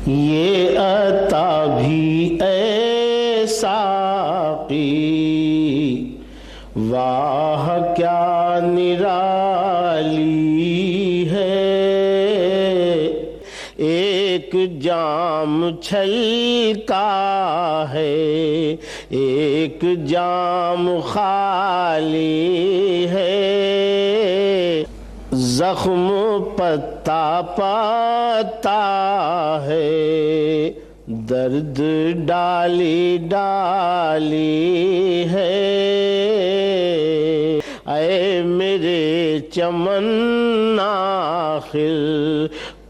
یہ عطا بھی اے ساقی واہ کیا نرالی ہے، ایک جام چھلکا ہے ایک جام خالی ہے، زخم پتا پتا ہے درد ڈالی ڈالی ہے، اے میرے چمن آخر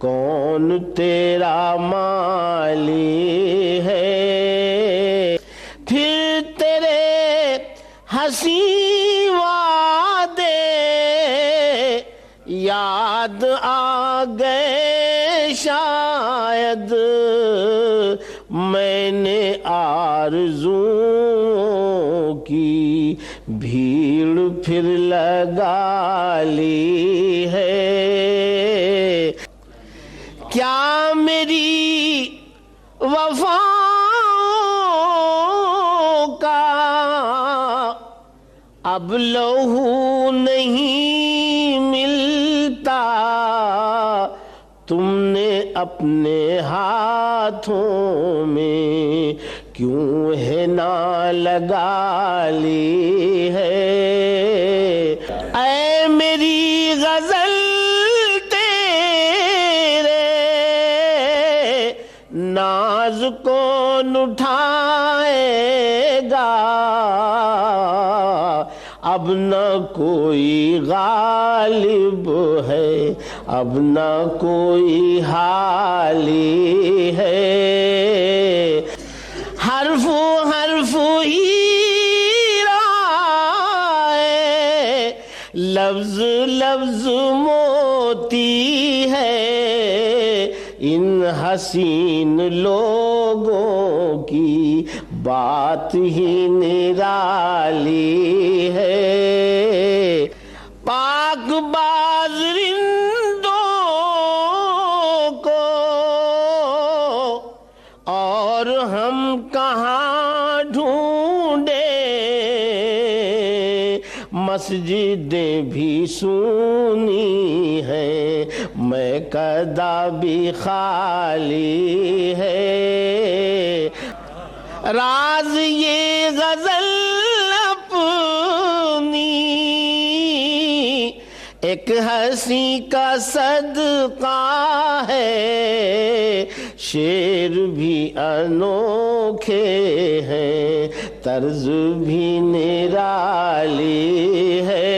کون تیرا مالی ہے، پھر تیرے حسین وعدے یاد آ گئے شاید، میں نے آرزوؤں کی بھیڑ پھر لگا لی ہے، کیا میری وفاؤں کا اب لوح نہیں ملتا، تم نے اپنے ہاتھوں میں کیوں ہے نہ لگا لی ہے، اے میری غزل تیرے ناز کون اٹھائے گا، اب نہ کوئی غالب ہے اب نہ کوئی حالی ہے، حرف حرف ہی رائے لفظ لفظ موتی ہے، ان حسین لوگوں کی بات ہی نرالی ہے، پاک باز رندوں کو اور ہم کہاں ڈھونڈیں، مسجدیں بھی سونی ہیں میکدہ بھی خالی ہے، راز یہ غزل اپنی ایک ہنسی کا صدقہ ہے، شعر بھی انوکھے ہیں طرز بھی نرالی ہے،